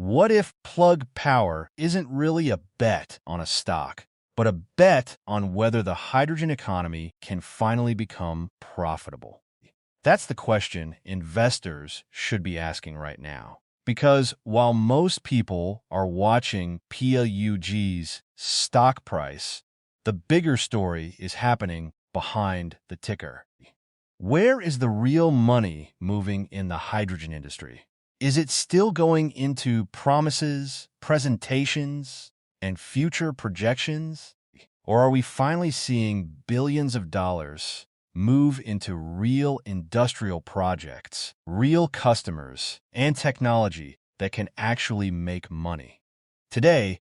What if Plug Power isn't really a bet on a stock, but a bet on whether the hydrogen economy can finally become profitable? That's the question investors should be asking right now. Because while most people are watching PLUG's stock price, the bigger story is happening behind the ticker. Where is the real money moving in the hydrogen industry? Is it still going into promises, presentations, and future projections? Or are we finally seeing billions of dollars move into real industrial projects, real customers, and technology that can actually make money? Today,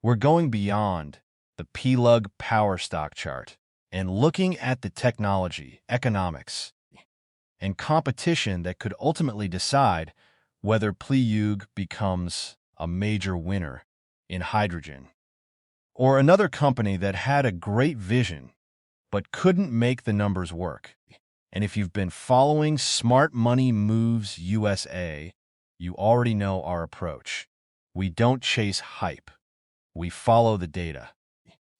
we're going beyond the Plug Power stock chart and looking at the technology, economics, and competition that could ultimately decide whether Plug becomes a major winner in hydrogen, or another company that had a great vision but couldn't make the numbers work. And if you've been following Smart Money Moves USA, you already know our approach. We don't chase hype. We follow the data.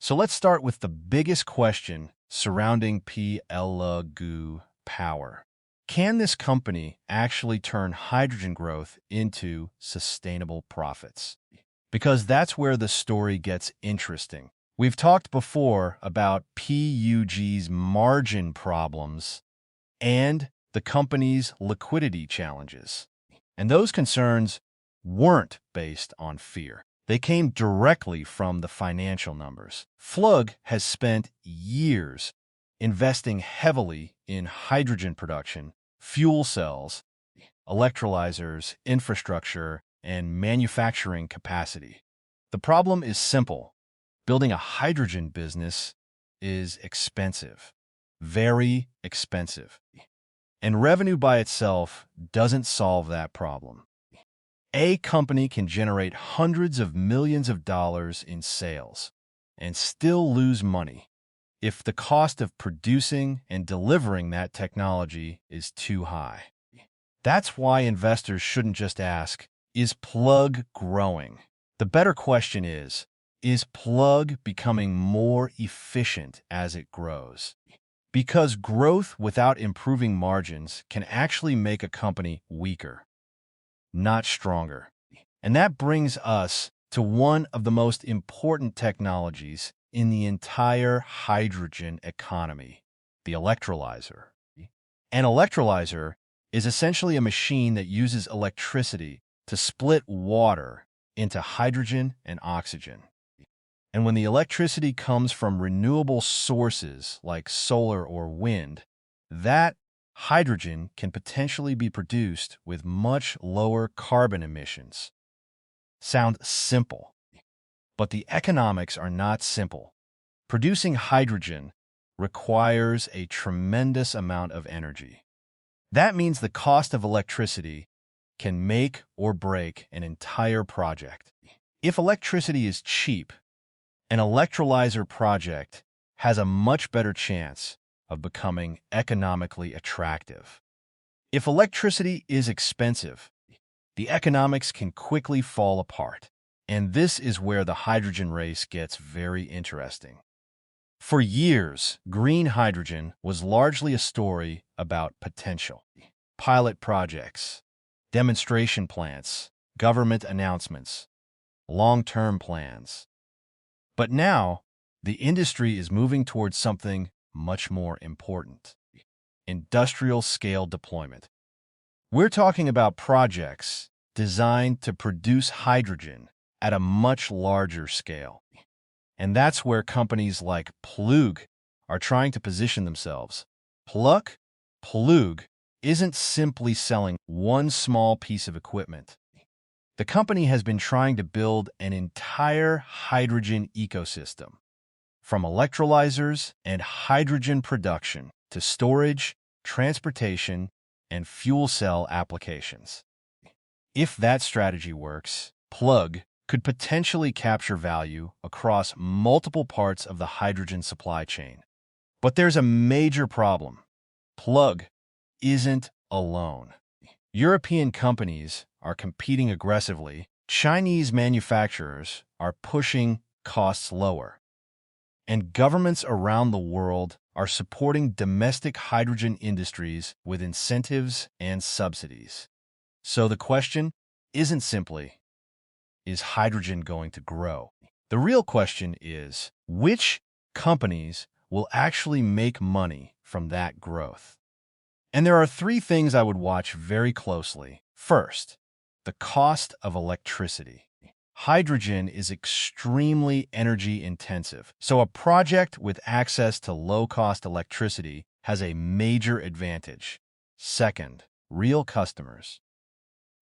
So let's start with the biggest question surrounding Plug Power. Can this company actually turn hydrogen growth into sustainable profits? Because that's where the story gets interesting. We've talked before about PUG's margin problems and the company's liquidity challenges. And those concerns weren't based on fear. They came directly from the financial numbers. Plug has spent years investing heavily in hydrogen production, fuel cells, electrolyzers, infrastructure, and manufacturing capacity. The problem is simple. Building a hydrogen business is expensive, very expensive. And revenue by itself doesn't solve that problem. A company can generate hundreds of millions of dollars in sales and still lose money if the cost of producing and delivering that technology is too high. That's why investors shouldn't just ask, is Plug growing? The better question is Plug becoming more efficient as it grows? Because growth without improving margins can actually make a company weaker, not stronger. And that brings us to one of the most important technologies in the entire hydrogen economy, the electrolyzer. An electrolyzer is essentially a machine that uses electricity to split water into hydrogen and oxygen. And when the electricity comes from renewable sources like solar or wind, that hydrogen can potentially be produced with much lower carbon emissions. Sounds simple, but the economics are not simple. Producing hydrogen requires a tremendous amount of energy. That means the cost of electricity can make or break an entire project. If electricity is cheap, an electrolyzer project has a much better chance of becoming economically attractive. If electricity is expensive, the economics can quickly fall apart. And this is where the hydrogen race gets very interesting. For years, green hydrogen was largely a story about potential. Pilot projects, demonstration plants, government announcements, long-term plans. But now, the industry is moving towards something much more important: industrial-scale deployment. We're talking about projects designed to produce hydrogen at a much larger scale. And that's where companies like Plug are trying to position themselves. Plug isn't simply selling one small piece of equipment. The company has been trying to build an entire hydrogen ecosystem, from electrolyzers and hydrogen production to storage, transportation, and fuel cell applications. If that strategy works, Plug could potentially capture value across multiple parts of the hydrogen supply chain. But there's a major problem. Plug isn't alone. European companies are competing aggressively. Chinese manufacturers are pushing costs lower, and governments around the world are supporting domestic hydrogen industries with incentives and subsidies. So the question isn't simply, is hydrogen going to grow? The real question is, which companies will actually make money from that growth? And there are three things I would watch very closely. First, the cost of electricity. Hydrogen is extremely energy intensive, so a project with access to low-cost electricity has a major advantage. Second, real customers.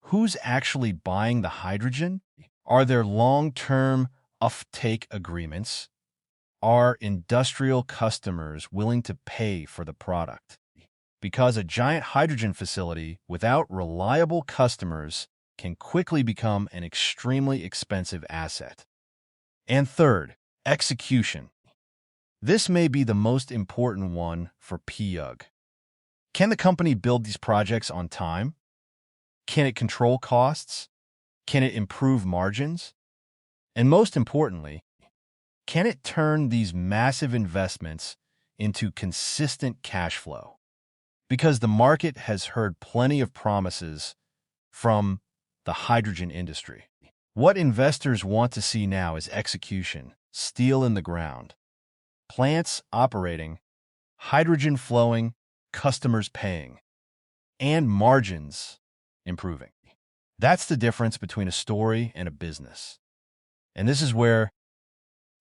Who's actually buying the hydrogen? Are there long-term offtake agreements? Are industrial customers willing to pay for the product? Because a giant hydrogen facility without reliable customers can quickly become an extremely expensive asset. And third, execution. This may be the most important one for PUG. Can the company build these projects on time? Can it control costs? Can it improve margins? And most importantly, can it turn these massive investments into consistent cash flow? Because the market has heard plenty of promises from the hydrogen industry. What investors want to see now is execution, steel in the ground, plants operating, hydrogen flowing, customers paying, and margins improving. That's the difference between a story and a business. And this is where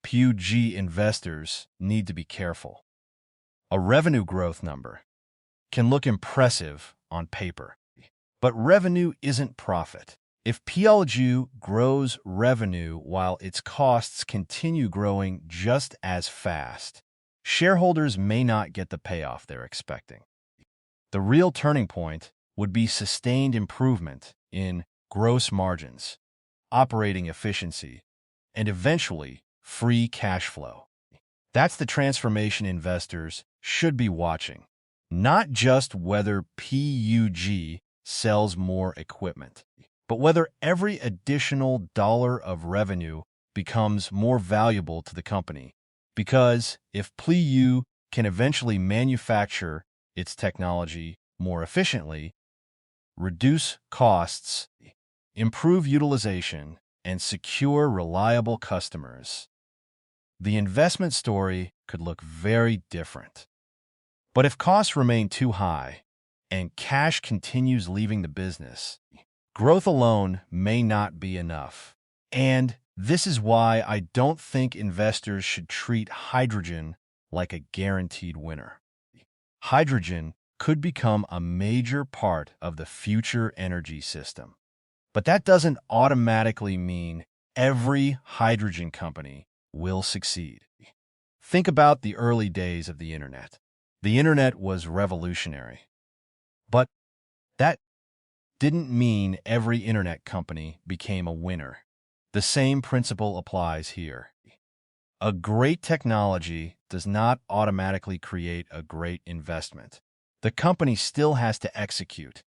PUG investors need to be careful. A revenue growth number can look impressive on paper, but revenue isn't profit. If PLG grows revenue while its costs continue growing just as fast, shareholders may not get the payoff they're expecting. The real turning point would be sustained improvement in gross margins, operating efficiency, and eventually free cash flow. That's the transformation investors should be watching, not just whether PUG sells more equipment, but whether every additional dollar of revenue becomes more valuable to the company. Because if PLU can eventually manufacture its technology more efficiently, reduce costs, improve utilization, and secure reliable customers, the investment story could look very different. But if costs remain too high and cash continues leaving the business, growth alone may not be enough. And this is why I don't think investors should treat hydrogen like a guaranteed winner. Hydrogen could become a major part of the future energy system. But that doesn't automatically mean every hydrogen company will succeed. Think about the early days of the internet. The internet was revolutionary. But that didn't mean every internet company became a winner. The same principle applies here. A great technology does not automatically create a great investment. The company still has to execute.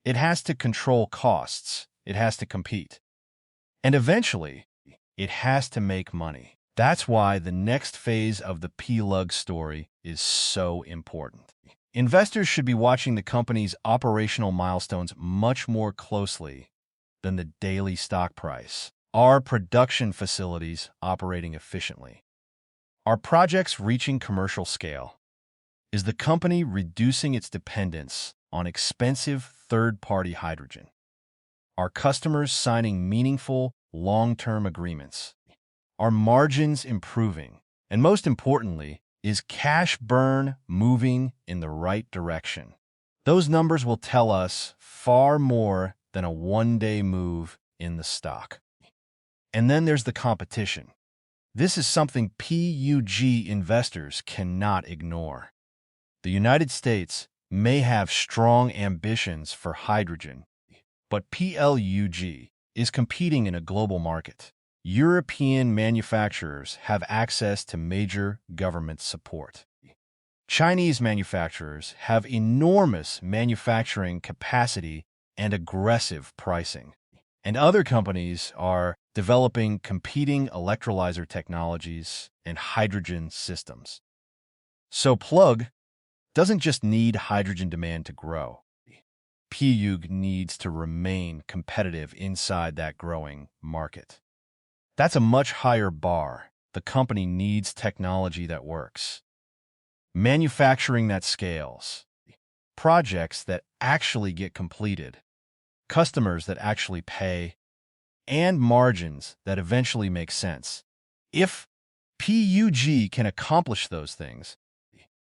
It has to control costs. It has to compete. And eventually, it has to make money. That's why the next phase of the PLUG story is so important. Investors should be watching the company's operational milestones much more closely than the daily stock price. Are production facilities operating efficiently? Are projects reaching commercial scale? Is the company reducing its dependence on expensive third-party hydrogen? Are customers signing meaningful, long-term agreements? Are margins improving? And most importantly, is cash burn moving in the right direction? Those numbers will tell us far more than a one-day move in the stock. And then there's the competition. This is something PUG investors cannot ignore. The United States may have strong ambitions for hydrogen, but PLUG is competing in a global market. European manufacturers have access to major government support. Chinese manufacturers have enormous manufacturing capacity and aggressive pricing. And other companies are developing competing electrolyzer technologies and hydrogen systems. So Plug doesn't just need hydrogen demand to grow. PUG needs to remain competitive inside that growing market. That's a much higher bar. The company needs technology that works, manufacturing that scales, projects that actually get completed, customers that actually pay, and margins that eventually make sense. If PUG can accomplish those things,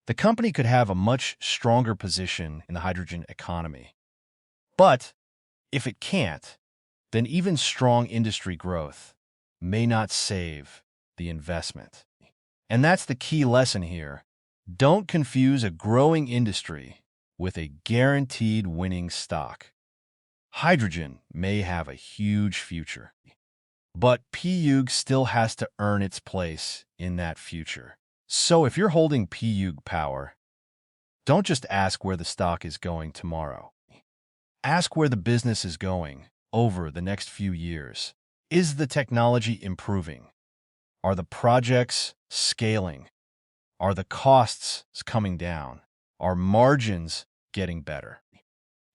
the company could have a much stronger position in the hydrogen economy. But if it can't, then even strong industry growth may not save the investment. And that's the key lesson here. Don't confuse a growing industry with a guaranteed winning stock. Hydrogen may have a huge future, but PUG still has to earn its place in that future. So if you're holding PUG power, don't just ask where the stock is going tomorrow. Ask where the business is going over the next few years. Is the technology improving? Are the projects scaling? Are the costs coming down? Are margins getting better?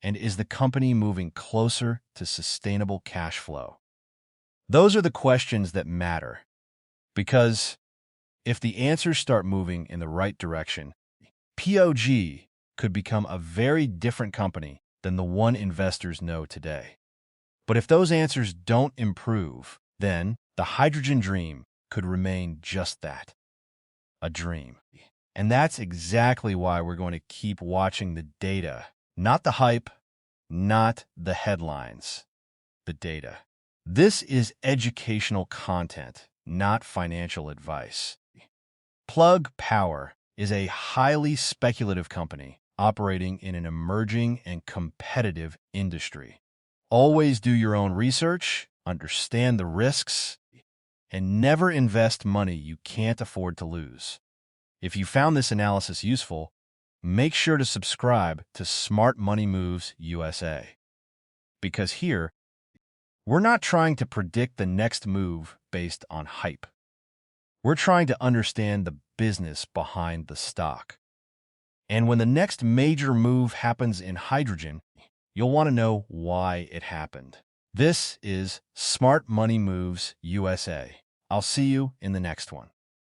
And is the company moving closer to sustainable cash flow? Those are the questions that matter, because if the answers start moving in the right direction, POG could become a very different company than the one investors know today. But if those answers don't improve, then the hydrogen dream could remain just that, a dream. And that's exactly why we're going to keep watching the data, not the hype, not the headlines, the data. This is educational content, not financial advice. Plug Power is a highly speculative company operating in an emerging and competitive industry. Always do your own research, understand the risks, and never invest money you can't afford to lose. If you found this analysis useful, make sure to subscribe to Smart Money Moves USA. Because here, we're not trying to predict the next move based on hype. We're trying to understand the business behind the stock. And when the next major move happens in hydrogen, you'll want to know why it happened. This is Smart Money Moves USA. I'll see you in the next one.